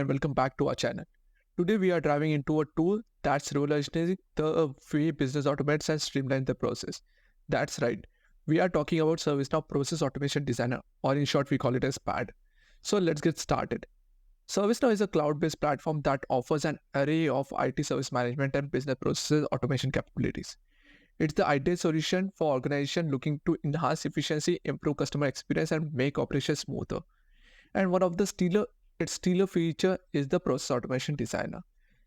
and welcome back to our channel. Today we are diving into a tool that's revolutionizing the way business automates and streamlines the process. That's right, we are talking about ServiceNow Process Automation Designer, or in short we call it as PAD. So let's get started. ServiceNow is a cloud-based platform that offers an array of IT service management and business process automation capabilities. It's the ideal solution for organizations looking to enhance efficiency, improve customer experience, and make operations smoother. And one of the stellar feature is the Process Automation Designer.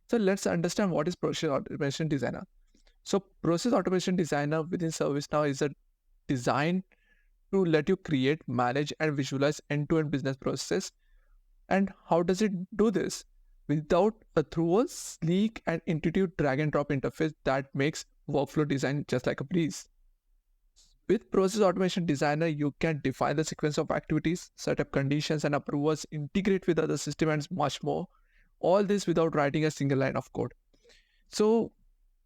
So let's understand what is Process Automation Designer. So Process Automation Designer within ServiceNow is a design to let you create, manage, and visualize end-to-end business processes. And how does it do this? Through a sleek and intuitive drag and drop interface that makes workflow design just like a breeze. With Process Automation Designer, you can define the sequence of activities, set up conditions and approvals, integrate with other systems, and much more. All this without writing a single line of code. So,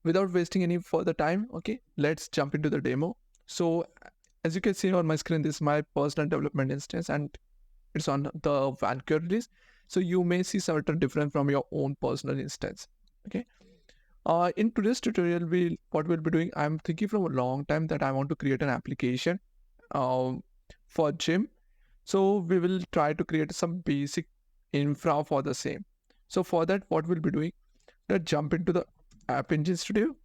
without wasting any further time, okay, let's jump into the demo. So, as you can see on my screen, this is my personal development instance, and it's on the Vancouver release. So, you may see certain different from your own personal instance. Okay. In today's tutorial, what we'll be doing, I'm thinking from a long time that I want to create an application for gym. So we will try to create some basic infra for the same. So for that, what we'll be doing, let's jump into the App Engine Studio.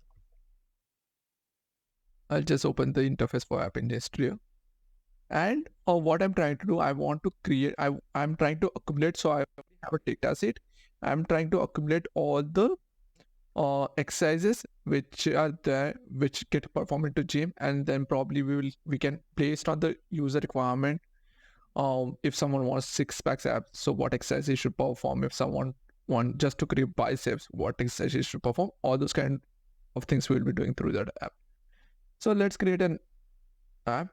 I'll just open the interface for App Engine Studio. And what I'm trying to do, I'm trying to accumulate, so I have a data set. I'm trying to accumulate all the exercises which are there, which get performed into gym, and then probably we can based on the user requirement. If someone wants 6-pack abs, so what exercises should perform? If someone want just to create biceps, what exercises should perform? All those kind of things we'll be doing through that app. So let's create an app,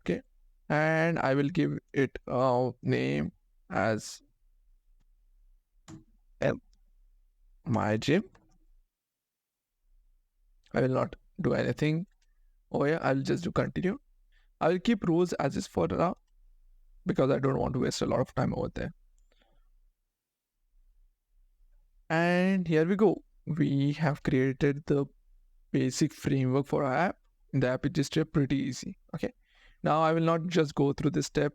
okay, and I will give it a name as my gym. I will not do anything. Oh yeah, I'll just do continue. I will keep rules as is for now because I don't want to waste a lot of time over there. And here we go. We have created the basic framework for our app. In the app, it is pretty easy. Okay. Now I will not just go through this step.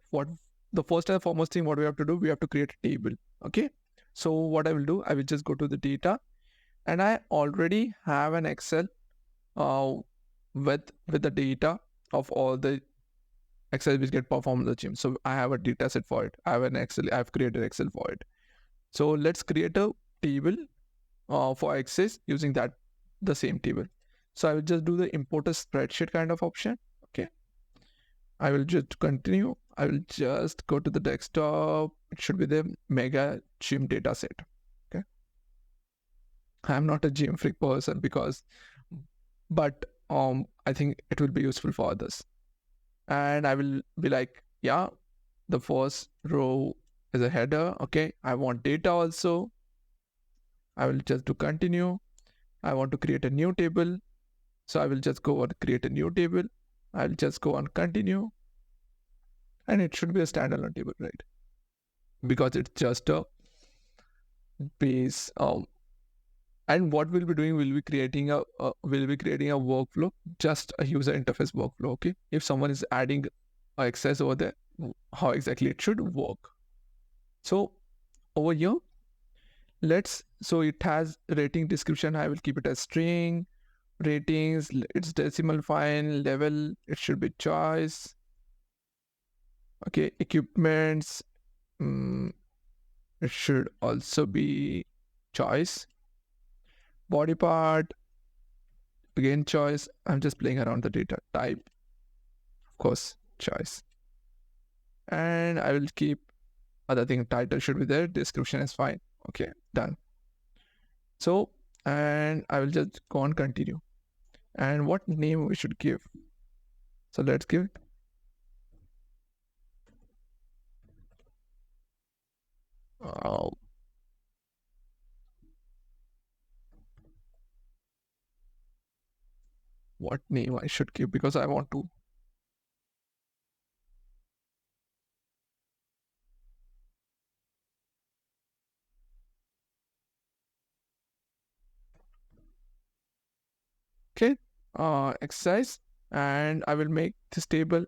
The first and foremost thing what we have to do, we have to create a table. Okay. So what I will do, I will just go to the data, and I already have an Excel with the data of all the exercises which get performed in the gym. So I have a data set for it. I've created Excel for it. So let's create a table for exercise using the same table. So I will just do the import a spreadsheet kind of option. Okay. I will just continue. I will just go to the desktop. It should be the mega gym data set. Okay. I'm not a gym freak person but I think it will be useful for others. And I will be like, yeah, the first row is a header. Okay, I want data also. I will just do continue. I want to create a new table. So I will just go on create a new table. I'll just go on continue. And it should be a standalone table, right? Because it's just a base. And what we'll be doing, we'll be creating a workflow, just a user interface workflow. Okay, if someone is adding access over there, how exactly it should work. So over here, so it has rating description. I will keep it as string. Ratings, it's decimal fine. Level, it should be choice. Okay, equipments, it should also be choice. Body part, again choice. I'm just playing around the data. Type, of course, choice. And I will keep other thing. Title should be there. Description is fine. Okay, done. So, and I will just go on continue. And what name we should give? So let's give it. What name I should give, because I want to Okay, exercise, and I will make this table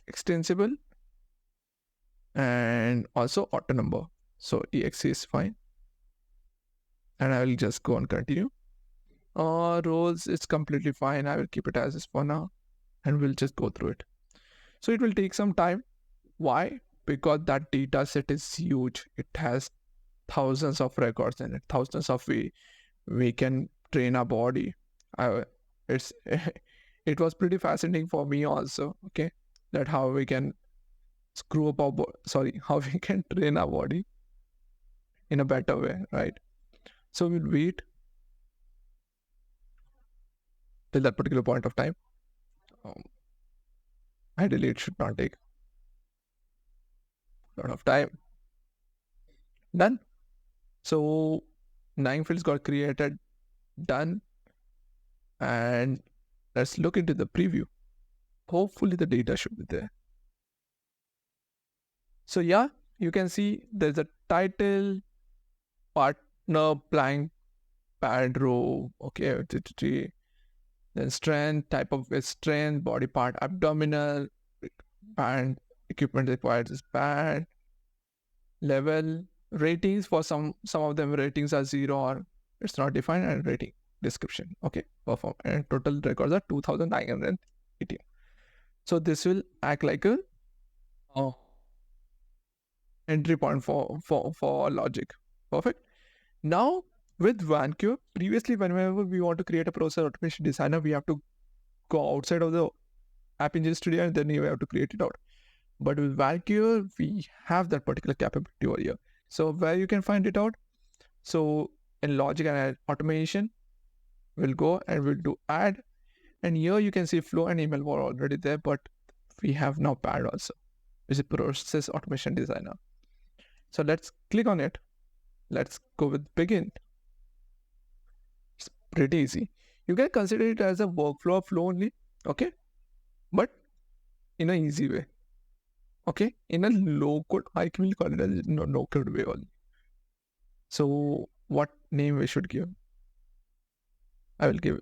extensible and also auto number. So exe is fine, and I will just go and continue. Roles, it's completely fine. I will keep it as is for now, and we'll just go through it. So it will take some time. Why? Because that data set is huge. It has thousands of records in it, thousands of we can train our body. It's it was pretty fascinating for me also. Okay, that how we can screw up our how we can train our body in a better way, right? So we'll wait till that particular point of time. Um, Ideally, it should not take a lot of time. Done. So 9 fields got created. Done. And let's look into the preview. Hopefully the data should be there. So yeah, you can see there's a title, partner, blank, pad row, okay, then strength, type of strength, body part, abdominal, band, equipment required is band, level, ratings for some of them ratings are 0 or it's not defined, and rating description, okay, perform, and total records are 2918. So this will act like a entry point for logic. Perfect. Now with VanQ, previously whenever we want to create a process automation designer, we have to go outside of the App Engine Studio and then we have to create it out. But with VanQ, we have that particular capability over here. So where you can find it out? So in logic and automation, we'll go and we'll do add. And here you can see flow and email were already there, but we have now pad also, which is process automation designer. So let's click on it. Let's go with begin. It's pretty easy. You can consider it as a workflow flow only, okay? But in an easy way, okay? In a low code, I can call it as no code way only. So what name we should give? I will give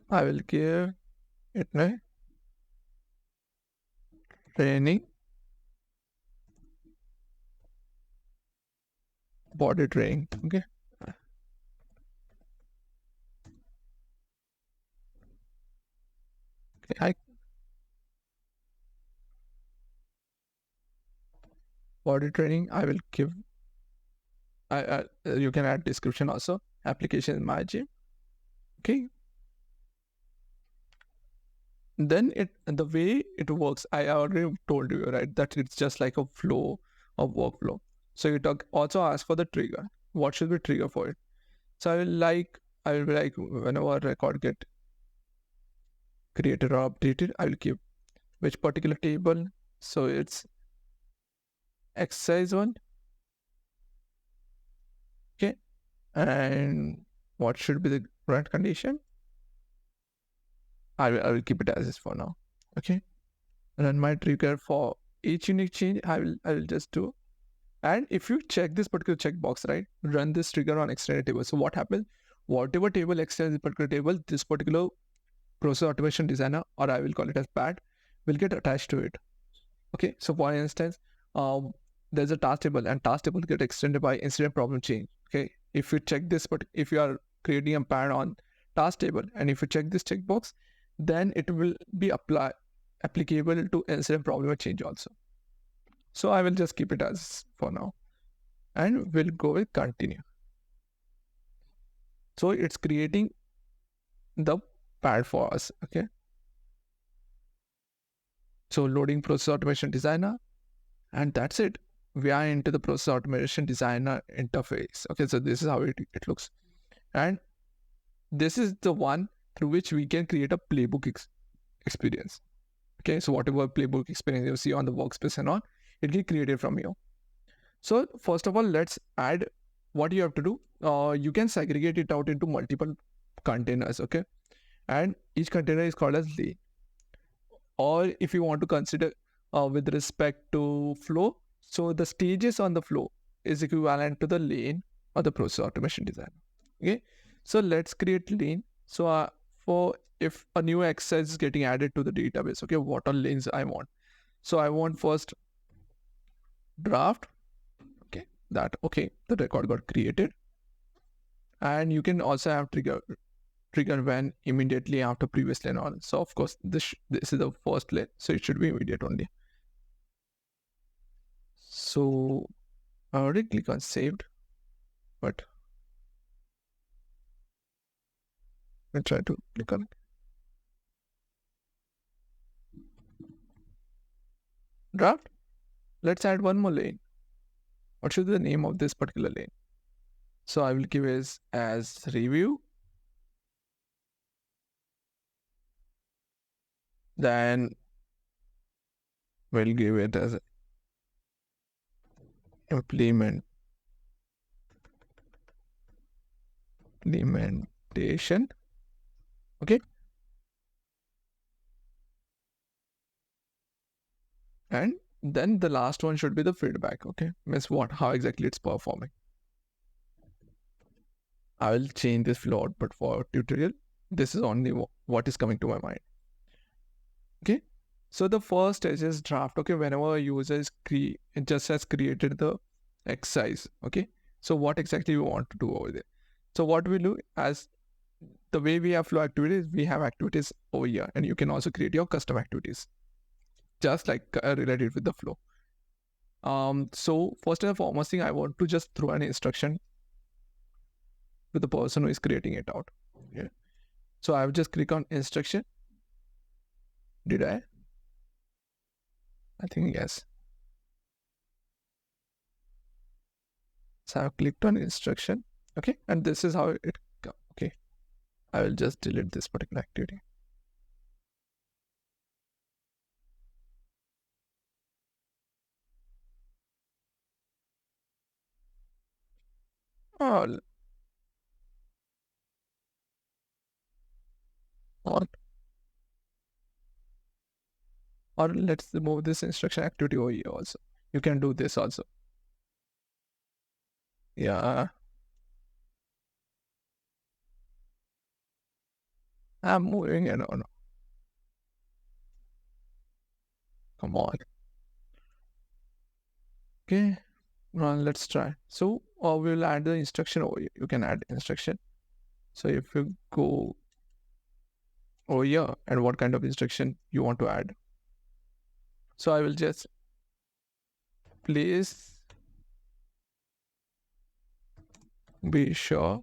I will give it a training body training, okay? Okay, body training, I will give, you can add description also, application in my gym, okay? Then the way it works, I already told you, right, that it's just like a flow of workflow. So it also asks for the trigger. What should be trigger for it? So I will be like whenever a record get created or updated, I will give which particular table. So it's exercise one, okay, and what should be the current condition? I will keep it as is for now, okay. And then my trigger for each unique change, I will just do. And if you check this particular checkbox, right, run this trigger on extended table. So what happens? Whatever table extends this particular table, this particular process automation designer, or I will call it as PAD, will get attached to it. Okay. So for instance, there's a task table, and task table get extended by incident problem change. Okay. If you check this, but if you are creating a PAD on task table, and if you check this checkbox, then it will be applicable to incident problem change also. So I will just keep it as for now, and we'll go with continue. So it's creating the pad for us, okay? So loading process automation designer, and that's it. We are into the process automation designer interface. Okay, so this is how it looks. And this is the one through which we can create a playbook experience. Okay, so whatever playbook experience you see on the workspace and on, it get created from here. So first of all, let's add what you have to do. You can segregate it out into multiple containers, okay? And each container is called as lane. Or if you want to consider with respect to flow, so the stages on the flow, is equivalent to the lane or the process automation designer. Okay, so let's create lane. So for if a new exercise is getting added to the database, okay, what are lanes I want? So I want first draft. Okay, the record got created, and you can also have trigger when immediately after previous lane on. So of course this is the first lane, so it should be immediate only. So I already click on saved, but I try to click on it. Draft. Let's add one more lane. What should be the name of this particular lane? So I will give it as review. Then we'll give it as implementation. Okay. And then the last one should be the feedback. Okay. Means how exactly it's performing. I will change this flow output for tutorial. This is only what is coming to my mind. Okay. So the first stage is draft. Okay. Whenever a user is it just has created the exercise. Okay. So what exactly we want to do over there? So what we do, as the way we have flow activities, we have activities over here, and you can also create your custom activities, just like related with the flow. So first and foremost thing, I want to just throw an instruction to the person who is creating it out. Yeah. So I will just click on instruction. Did I? I think yes. So I've clicked on instruction. Okay. And this is how it comes. Okay. I will just delete this particular activity. Oh, or let's remove this instruction activity over here also. You can do this also. Yeah. I'm moving it on. Come on. Okay. Well, let's try. So we'll add the instruction over here. You can add instruction. So if you go over here and what kind of instruction you want to add. So I will just please be sure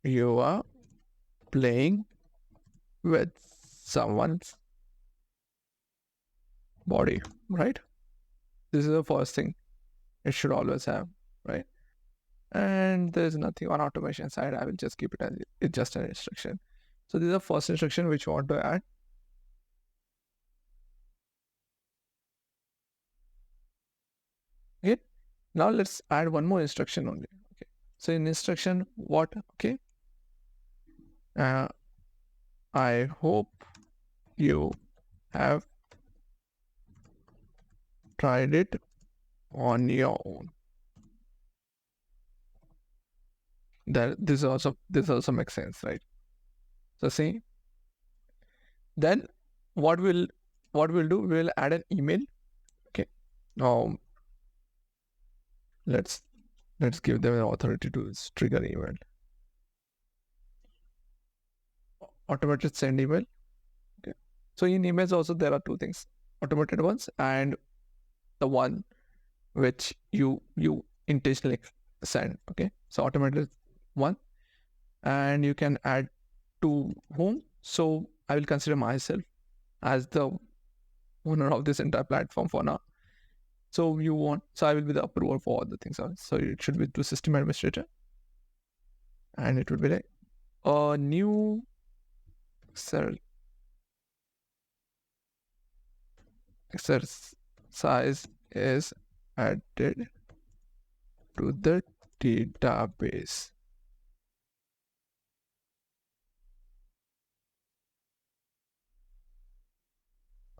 you are playing with someone's body, right? This is the first thing it should always have, right? And there's nothing on automation side. I will just keep it as it's just an instruction. So this is the first instruction which you want to add. Okay. Now let's add one more instruction only. Okay. So in instruction, what? Okay. I hope you have tried it on your own. That this also makes sense, right? So see, then what we'll do, we'll add an email. Okay. Now let's give them an authority to trigger email. Automated send email. Okay. So in emails also there are two things: automated ones and the one which you intentionally send. Okay. So automated one, and you can add to whom. So I will consider myself as the owner of this entire platform for now. So I will be the approver for all the things. So it should be to system administrator, and it would be like a new exercise is added to the database.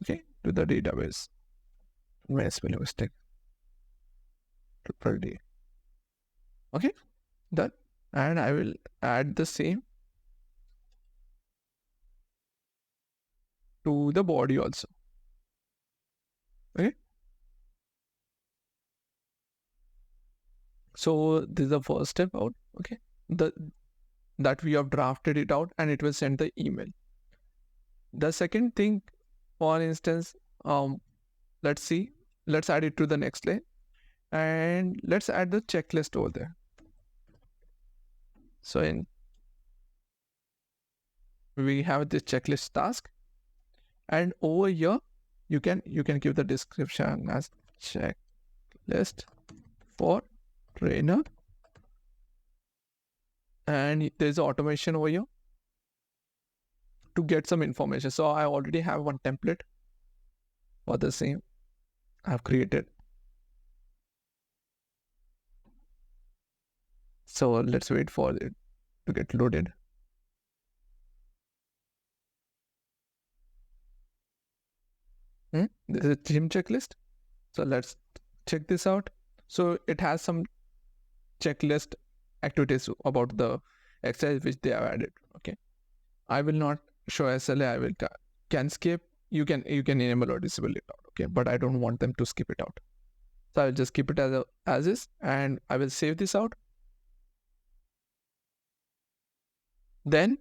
Okay, to the database. My spelling mistake. Triple D. Okay, done. And I will add the same to the body also. Okay. So this is the first step out. Okay. That we have drafted it out and it will send the email. The second thing, for instance, let's see, let's add it to the next line and let's add the checklist over there. So we have this checklist task, and over here you can give the description as checklist for trainer, and there's automation over here to get some information. So I already have one template for the same I've created. So let's wait for it to get loaded. This is a gym checklist. So let's check this out. So it has some checklist activities about the exercise which they have added. Okay, I will not show SLA. I will can skip. You can enable or disable it out. Okay, but I don't want them to skip it out. So I'll just keep it as is, and I will save this out. Then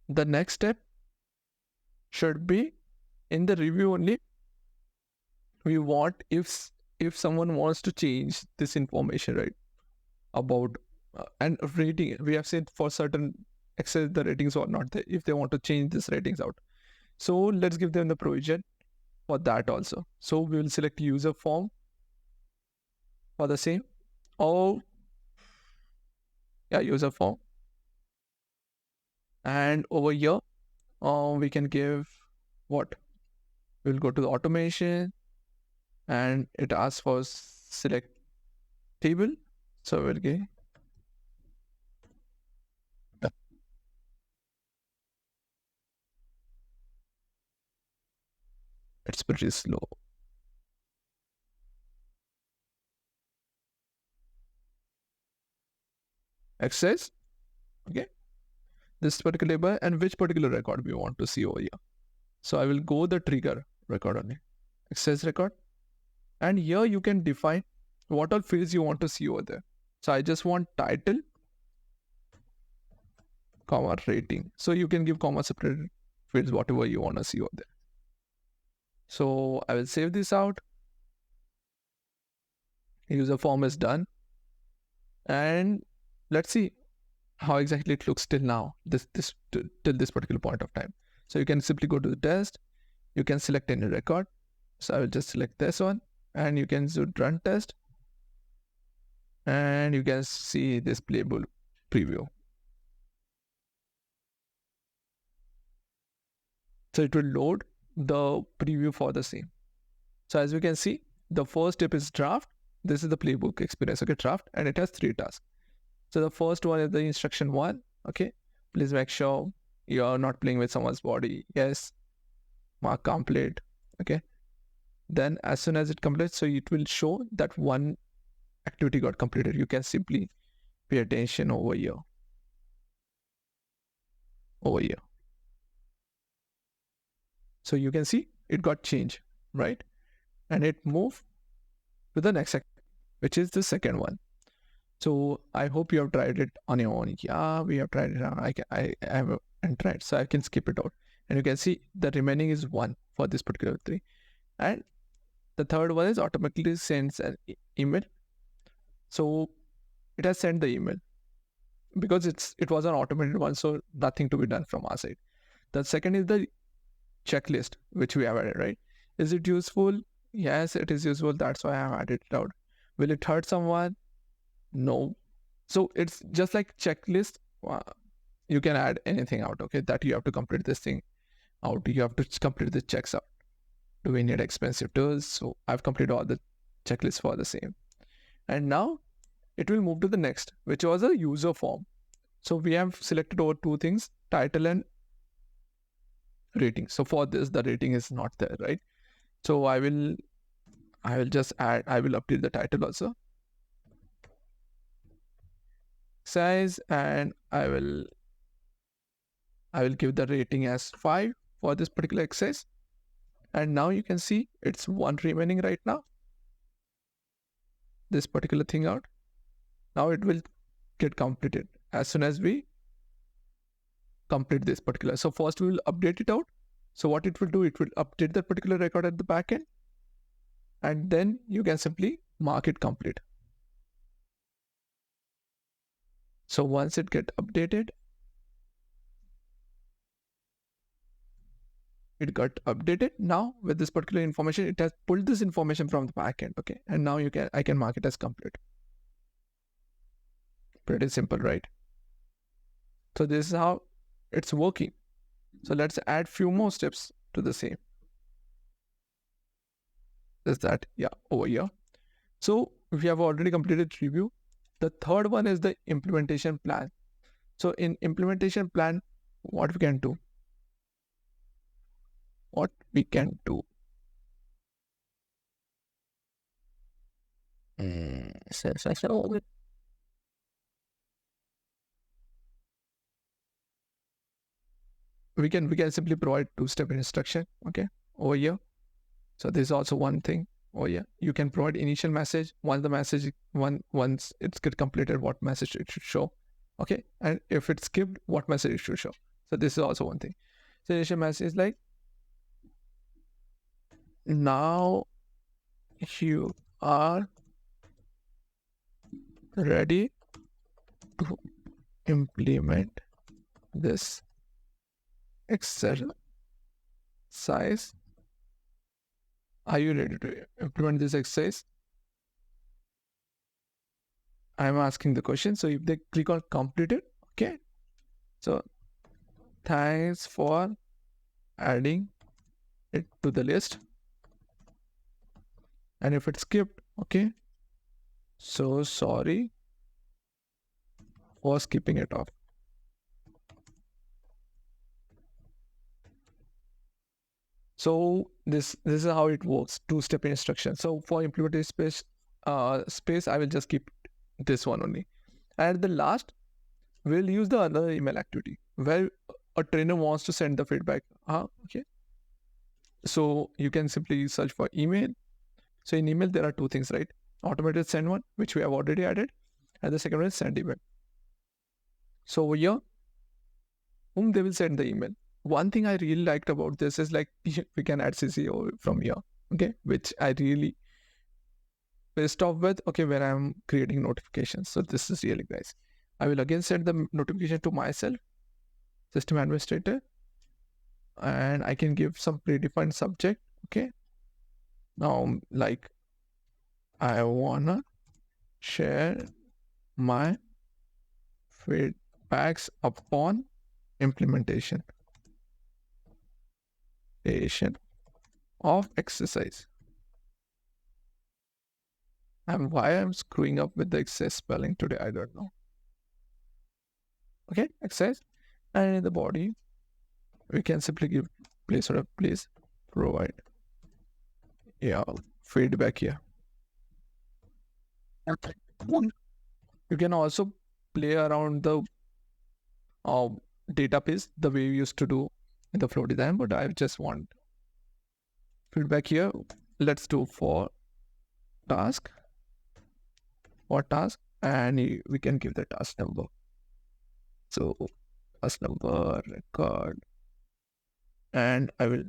the next step should be in the review only. We want if someone wants to change this information, right, about and rating, we have said for certain access the ratings or not there, if they want to change this ratings out. So let's give them the provision for that also. So we will select user form for the same. Oh yeah, user form. And over here we can give what? We'll go to the automation and it asks for select table. So we'll get it's pretty slow. Access, okay, this particular label and which particular record we want to see over here. So I will go the trigger record only, access record, and here you can define what all fields you want to see over there. So I just want title, comma rating. So you can give comma separated fields whatever you want to see over there. So I will save this out. User form is done, and let's see how exactly it looks till now, till this particular point of time. So you can simply go to the test, you can select any record. So I will just select this one, and you can run test, and you can see this Playbook preview. So it will load the preview for the same. So as you can see, the first step is draft. This is the Playbook experience, okay, draft, and it has 3 tasks. So the first one is the instruction 1, okay, please make sure you're not playing with someone's body. Yes, mark complete, okay. Then as soon as it completes, so it will show that one activity got completed. You can simply pay attention over here. So you can see it got changed, right? And it moved to the next section, which is the second one. So I hope you have tried it on your own. Yeah, we have tried it. I haven't tried, so I can skip it out. And you can see the remaining is 1 for this particular 3. And the third one is automatically sends an email. So it has sent the email because it was an automated one, so nothing to be done from our side. The second is the checklist which we have added, right? Is it useful? Yes, it is useful. That's why I have added it out. Will it hurt someone? No. So it's just like checklist. You can add anything out, okay, that you have to complete this thing out. You have to complete the checks out. Do we need expensive tools? So I've completed all the checklists for the same. And now it will move to the next, which was a user form. So we have selected over 2 things, title and rating. So for this, the rating is not there, right? So I will just add, I will update the title also, size, and I will give the rating as 5 for this particular exercise. And now you can see it's 1 remaining right now, this particular thing out. Now it will get completed as soon as we complete this particular. So first we will update it out. So what it will do, it will update that particular record at the backend, and then you can simply mark it complete. So once it get updated, it got updated. Now with this particular information, it has pulled this information from the backend. Okay, and now I can mark it as complete. Pretty simple, right? So this is how it's working. So let's add few more steps to the same. Is that, yeah, over here. So we have already completed review. The third one is the implementation plan. So in implementation plan, what we can do? We can simply provide two-step instruction. Okay, over here. So this is also one thing. Oh yeah, you can provide initial message. Once it's get completed, what message it should show. Okay, and if it's skipped, what message it should show. So this is also one thing. So initial message is like, now you are ready to implement this exercise. Are you ready to implement this exercise? I'm asking the question. So if they click on completed, okay. So thanks for adding it to the list. And if it's skipped, okay, so sorry for skipping it off. So this is how it works, two-step instruction. So for implementation space, I will just keep this one only. And at the last, we'll use the other email activity where a trainer wants to send the feedback. Okay. So you can simply search for email. So in email, there are two things, right? Automated send one, which we have already added. And the second one is send email. So over here, whom they will send the email. One thing I really liked about this is like we can add CCO from here. Okay. Which I really pissed off with. Okay. When I'm creating notifications. So this is really nice. I will again send the notification to myself, system administrator, and I can give some predefined subject. Okay. Now, like, I wanna share my feedbacks upon implementation of exercise. And why I'm screwing up with the exercise spelling today, I don't know. Okay, exercise. And in the body, we can simply give placeholder, please provide feedback here. Okay. You can also play around the database the way we used to do in the flow design, but I just want feedback here. Let's do for task, and we can give the task number. So task number, record, and I will,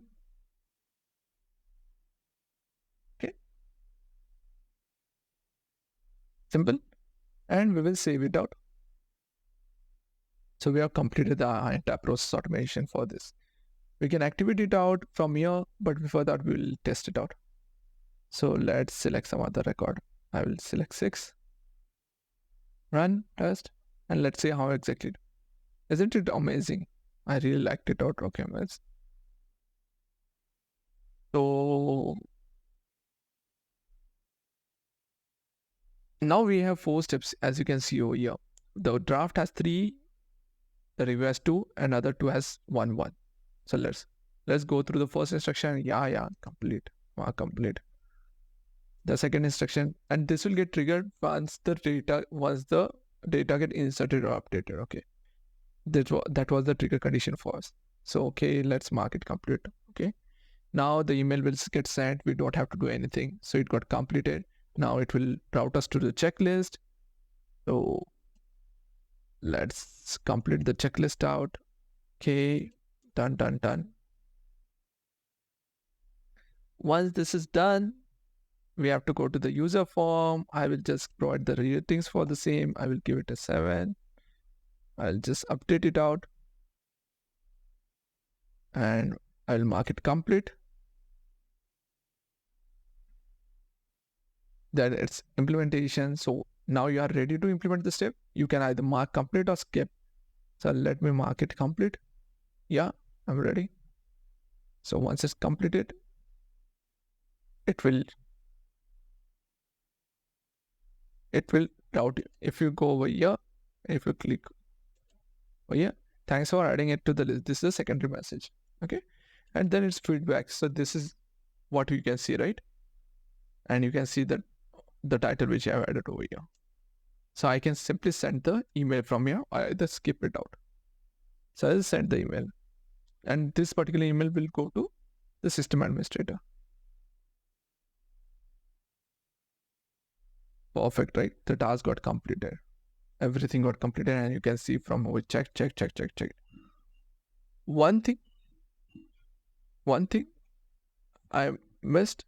okay, simple, and we will save it out. So we have completed the entire process automation for this. We can activate it out from here, but before that, we will test it out. So let's select some other record. I will select 6, run, test, and let's see how exactly. Isn't it amazing? I really liked it out. Okay, so now we have 4 steps, as you can see over here. The draft has 3, the review has 2, and other 2 has 1. So let's go through the first instruction. Yeah, complete. mark complete. The second instruction, and this will get triggered once the data get inserted or updated. Okay, that was the trigger condition for us. So okay, let's mark it complete. Okay, now the email will get sent. We don't have to do anything. So it got completed. Now it will route us to the checklist. So let's complete the checklist out. Okay, done. Once this is done, we have to go to the user form. I will just provide the ratings for the same. I will give it a 7. I'll just update it out and I'll mark it complete. That it's implementation. So now you are ready to implement the step. You can either mark complete or skip. So let me mark it complete. Yeah, I'm ready. So once it's completed, it will route. If you go over here, if you click over here, thanks for adding it to the list. This is a secondary message. Okay, and then it's feedback. So this is what you can see, right? And you can see that the title which I have added over here. So I can simply send the email from here. I either skip it out. So I'll send the email, and this particular email will go to the system administrator. Perfect, right? The task got completed. Everything got completed, and you can see from over check. One thing I missed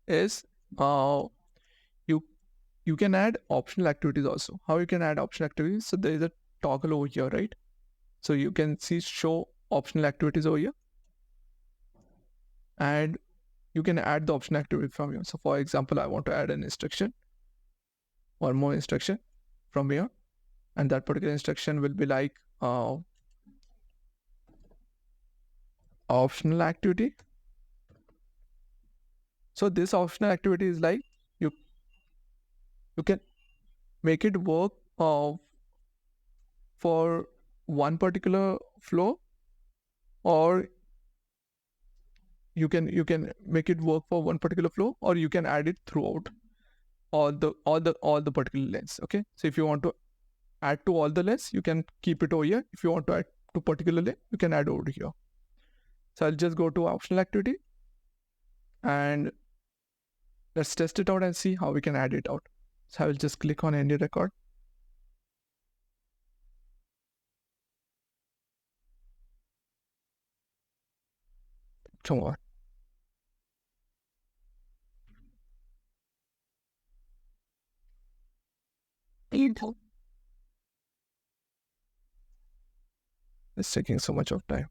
is you can add optional activities also. How you can add optional activities? So there is a toggle over here, right? So you can see show optional activities over here, and you can add the optional activity from here. So for example, I want to add an instruction, one more instruction from here, and that particular instruction will be like optional activity. So this optional activity is like you can make it work for one particular flow, or you can make it work for one particular flow, or you can add it throughout all the particular lanes. Okay, so if you want to add to all the lanes, you can keep it over here. If you want to add to particular lane, you can add over here. So I'll just go to optional activity and let's test it out and see how we can add it out. So I will just click on any record. Come on. It's taking so much of time.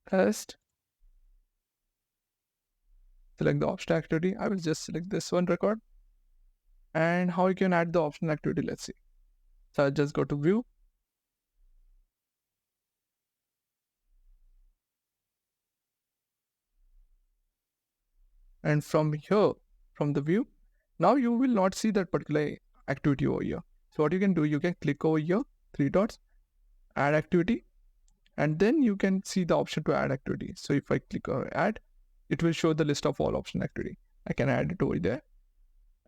Test. Select the optional activity. I will just select this one record. And how you can add the optional activity, let's see. So I'll just go to view. And from here, from the view, now you will not see that particular activity over here. So what you can do, you can click over here, 3 dots, add activity, and then you can see the option to add activity. So if I click on add, it will show the list of all option activity. I can add it over there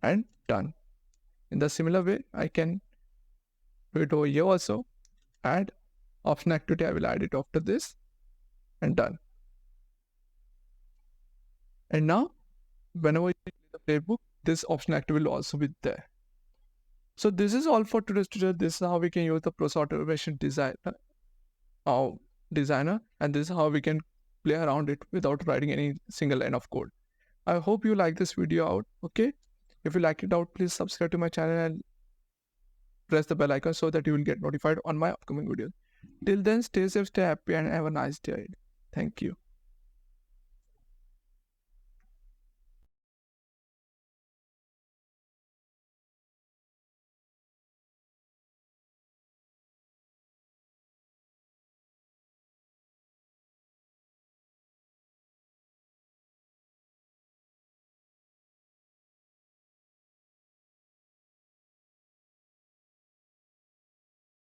and done. In the similar way, I can do it over here also. Add option activity, I will add it after this and done. And now, whenever you play the playbook, this option activity will also be there. So this is all for today's tutorial. This is how we can use the Process Automation Designer, and this is how we can play around it without writing any single line of code. I hope you like this video out. Okay, if you like it out, please subscribe to my channel and press the bell icon so that you will get notified on my upcoming videos. Till then, stay safe, stay happy, and have a nice day. Thank you.